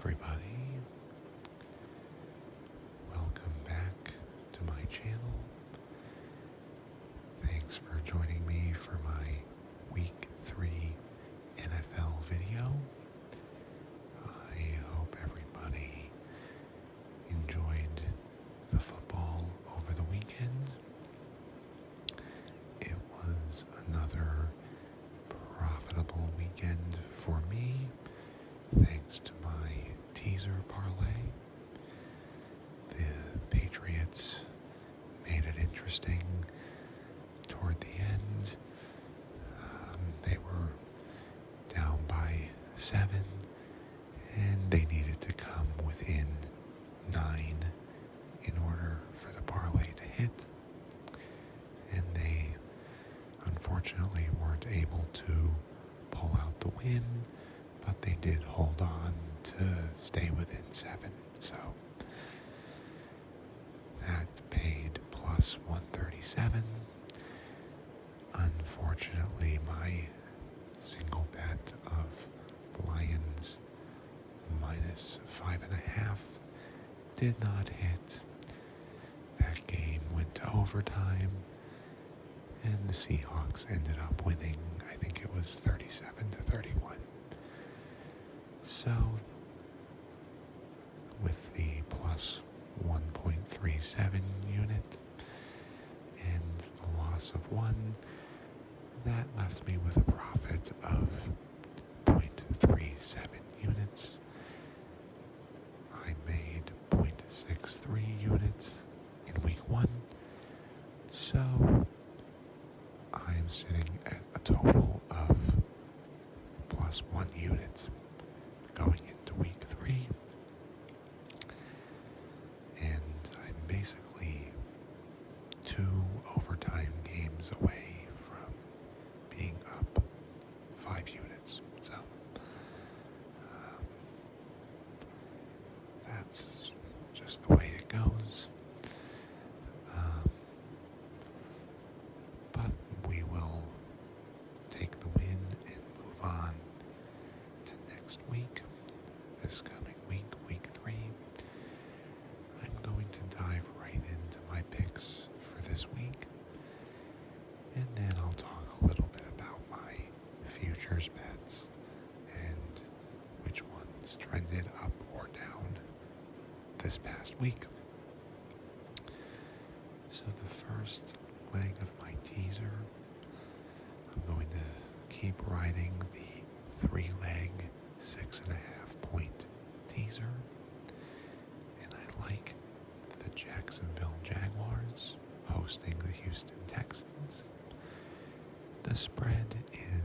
everybody. Welcome back to my channel. Thanks for joining me for my Week 3 NFL video. I hope everybody enjoyed the football over the weekend. It was another profitable weekend for me, thanks to my teaser parlay. The Patriots made it interesting toward the end. They were down by 7, and they needed to come within 9 in order for the parlay to hit. And they unfortunately weren't able to pull out the win, but they did hold on to stay within 7. So that paid plus 137. Unfortunately, my single bet of Lions minus 5.5 did not hit. That game went to overtime, and the Seahawks ended up winning. I think it was 37-31. So, with the plus 1.37 unit and the loss of 1, that left me with a profit of 0.37 units. I made 0.63 units in week 1, so I'm sitting at a total of plus 1 unit going into week 3, and I'm basically 2 overtime games away from being up 5 units. So that's just the way it goes. But we will take the win and move on to next week. This coming week, week 3, I'm going to dive right into my picks for this week, and then I'll talk a little bit about my futures bets and which ones trended up or down this past week. So the first leg of my teaser, I'm going to keep riding the 3-leg 6.5 point teaser, and I like the Jacksonville Jaguars hosting the Houston Texans. The spread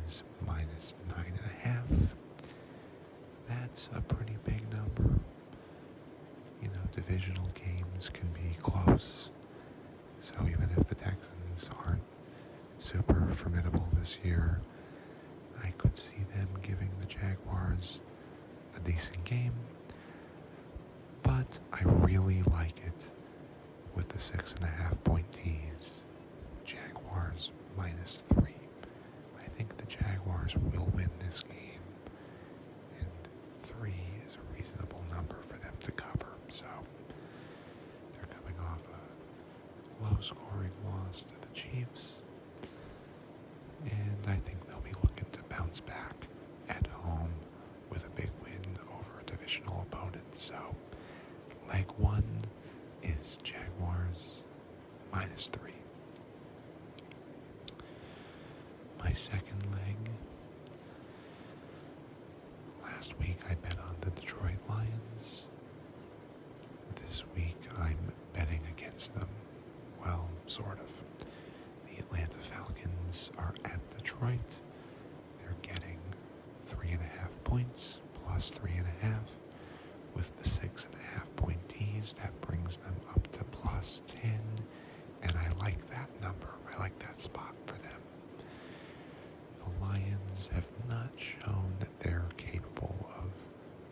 is minus 9.5. That's a pretty big number. You know, divisional games can be close, so even if the Texans aren't super formidable this year, I could see them giving the Jaguars a decent game. But I really like it with the 6.5 point tease. Jaguars minus 3. I think the Jaguars will win this game, and 3 is a reasonable number for them to cover. So they're coming off a low-scoring loss to the Chiefs, and I think they'll be looking to bounce back at home with a big win over a divisional opponent. So leg 1 is Jaguars minus 3. My second leg, last week I bet on the Detroit Lions. This week I'm betting against them. Well, sort of. The Atlanta Falcons are at Detroit. They're getting 3.5 points plus 3.5. With the 6.5 point tease, that brings them up to plus 10. And I like that number. I like that spot for them. The Lions have not shown that they're capable of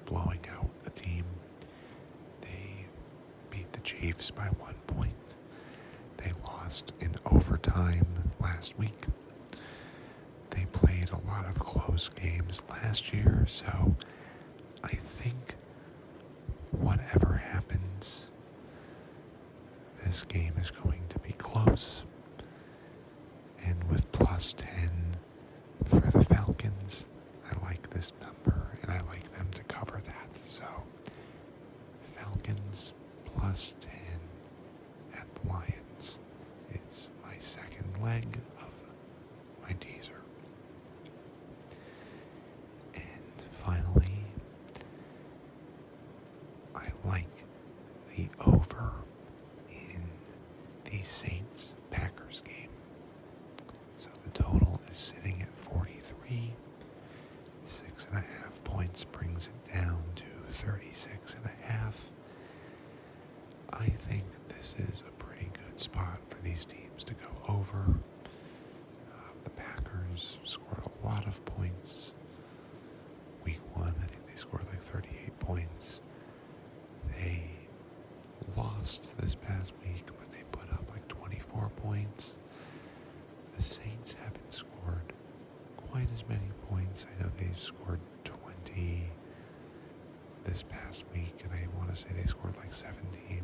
blowing out a team. They beat the Chiefs by 1 point. They lost in overtime last week. They played a lot of close games last year, so I think whatever happens, this game is going to be close. And with plus 10 for the Falcons, I like this number and I like them to cover that. So, Falcons plus 10 at the Lions is my second leg of my teaser. And finally, I like the over in the Saints-Packers game. So the total is sitting at 43. 6.5 points brings it down to 36.5. I think this is a pretty good spot for these teams to go over. The Packers scored a lot of points. Week 1, I think they scored like 38 points. They lost this past week, but they put up like 24 points. The Saints haven't scored quite as many points. I know they scored 20 this past week, and I want to say they scored like 17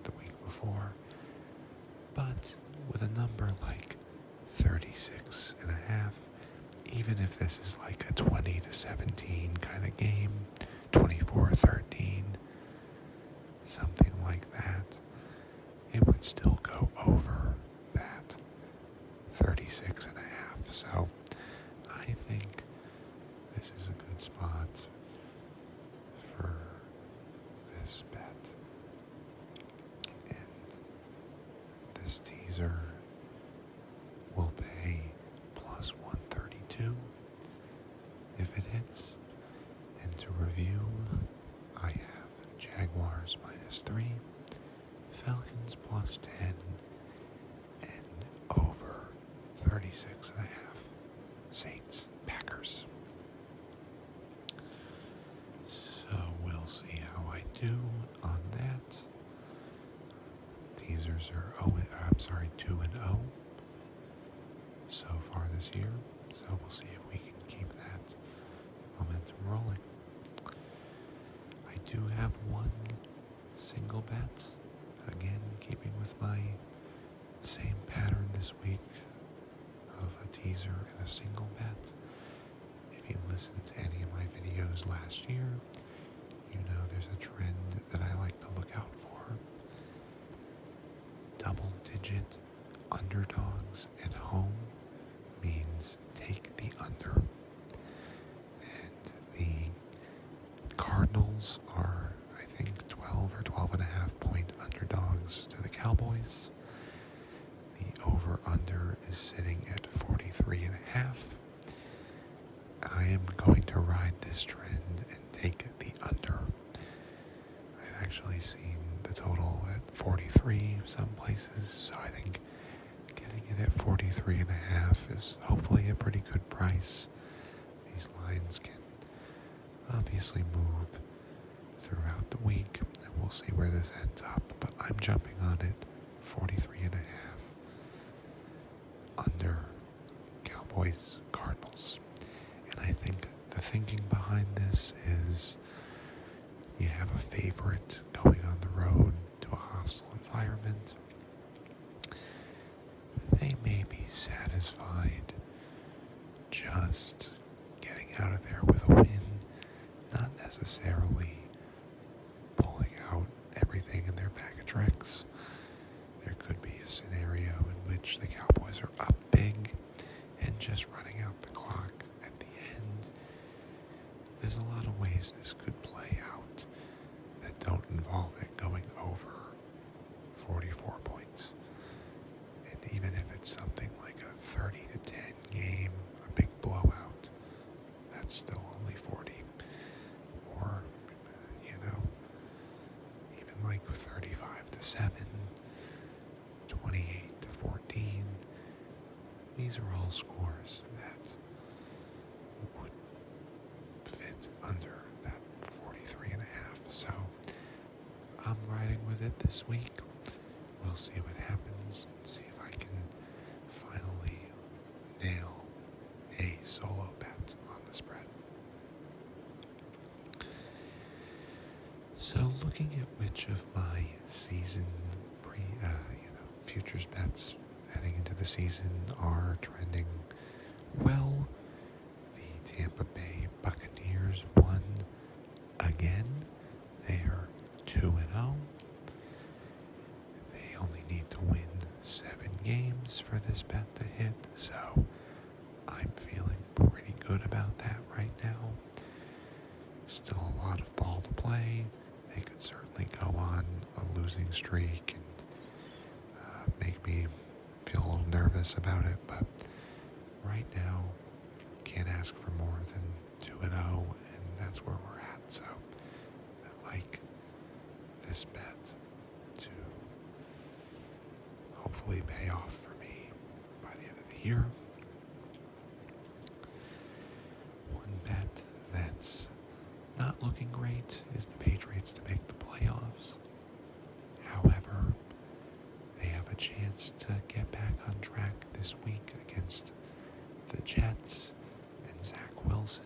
the week before. But with a number like 36.5, even if this is like a 20-17 kind of game, 24-13, something like that, it would still go over that 36.5. So I think this is a good spot for this bet. And this teaser will pay plus 132 if it hits. And to review, I have Jaguars -3, Falcons plus 10, and over 36.5. Saints, Packers. So we'll see how I do on that. Teasers are 2-0 so far this year. So we'll see if we can keep that momentum rolling. I do have one single bet. Again, keeping with my same pattern this week of a teaser and a single bet. If you listened to any of my videos last year, you know there's a trend that I like to look out for. Double-digit underdogs at home means take the under. And the Cardinals are, I think, 12 or 12.5 point underdogs to the Cowboys. The over-under is sitting at 43.5. I am going to ride this trend and take the under. I've actually seen the total at 43 some places, so I think getting it at 43.5 is hopefully a pretty good price. These lines can obviously move throughout the week, and we'll see where this ends up, but I'm jumping on it 43.5 under Cowboys Cardinals. And I think the thinking behind this is you have a favorite going on the road to a hostile environment. They may be satisfied just getting out of there with a win, not necessarily pulling out everything in their bag of tricks. There could be a scenario in which the Cowboys are up big and just running out the clock at the end. There's a lot of ways this could play out that don't involve it going over 44 points. And even if it's something like a 30-10 game, a big blowout, that's still only 40. Or, even like 35-7, 28-14. These are all scores that would fit under that 43.5. So I'm riding with it this week. We'll see what happens and see if I can finally nail a solo bet on the spread. So looking at which of my season futures bets heading into the season are trending well, the Tampa Bay Buccaneers won again. They are 2-0. They only need to win 7 games for this bet to hit, so I'm feeling pretty good about that right now. Still a lot of ball to play. They could certainly go on a losing streak and make me feel a little nervous about it, but right now, can't ask for more than 2-0, and that's where we're at. So I like this bet to hopefully pay off for me by the end of the year. One bet that's not looking great is the Patriots to make the playoffs. However, they have a chance to get back on track this week against the Jets and Zach Wilson.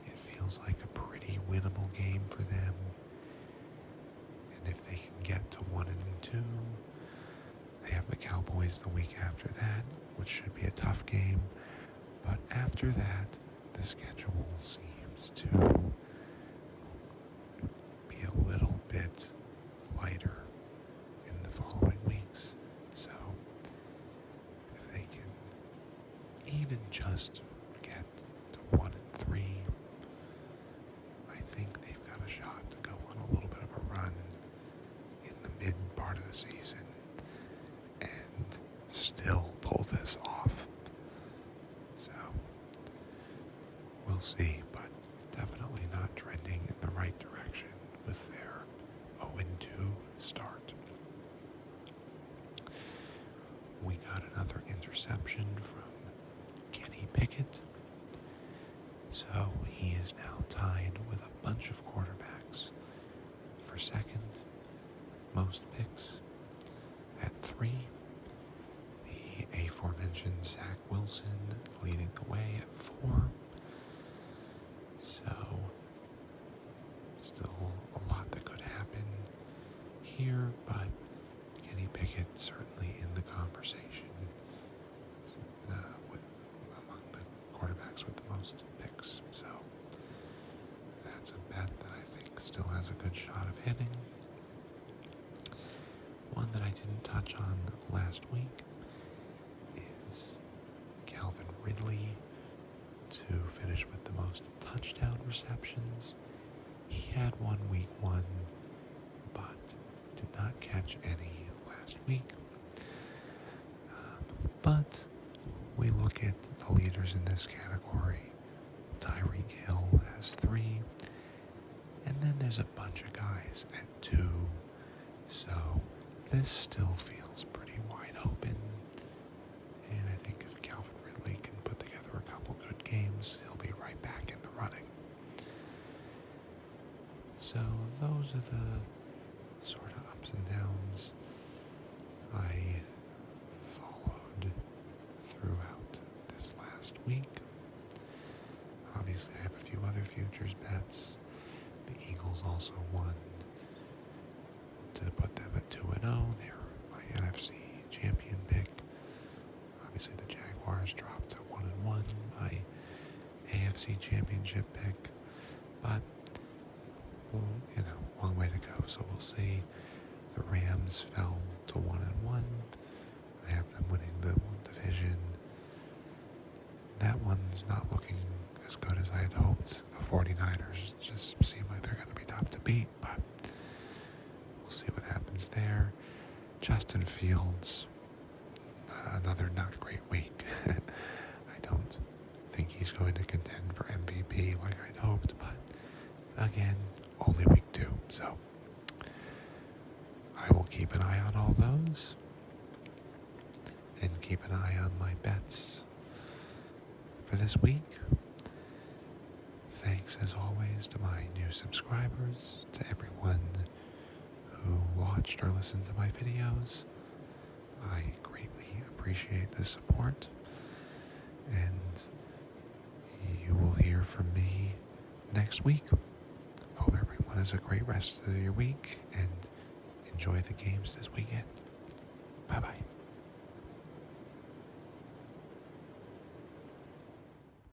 It feels like a pretty winnable game for them. And if they can get to 1-2, they have the Cowboys the week after that, which should be a tough game. But after that, the schedule seems to be a little bit lighter in the following weeks. So if they can even just get to 1-3, I think they've got a shot to go on a little bit of a run in the mid part of the season and still pull this off. So we'll see, but definitely not trending in the right direction with their 0-2 start. We got another interception from Kenny Pickett. So he is now tied with a bunch of quarterbacks for second most picks at 3. The aforementioned Zach Wilson leading the way at 4. So still a lot that could happen here, but Kenny Pickett certainly in the conversation among the quarterbacks with the most picks. So that's a bet that I think still has a good shot of hitting. One that I didn't touch on last week is Calvin Ridley to finish with the most touchdown receptions. He had one week 1, but did not catch any last week. But we look at the leaders in this category. Tyreek Hill has 3, and then there's a bunch of guys at 2. So this still feels pretty wide open. And I think if Calvin Ridley can put together a couple good games, he'll be right back in the running. So those are the sort of ups and downs I followed throughout this last week. Obviously, I have a few other futures bets. The Eagles also won to put them at 2-0. They're my NFC champion pick. Obviously, the Jaguars dropped to 1-1, my AFC championship pick. But, well, long way to go, so we'll see. The Rams fell to 1-1. I have them winning the division. That one's not looking as good as I had hoped. The 49ers just seem like they're going to be tough to beat, but we'll see what happens there. Justin Fields, another not great week. I don't think he's going to contend for MVP like I'd hoped, but again, only week 2, so I will keep an eye on all those and keep an eye on my bets for this week. Thanks as always to my new subscribers, to everyone who watched or listened to my videos. I greatly appreciate the support, and you will hear from me next week. Hope everyone has a great rest of your week and enjoy the games this weekend. Bye bye.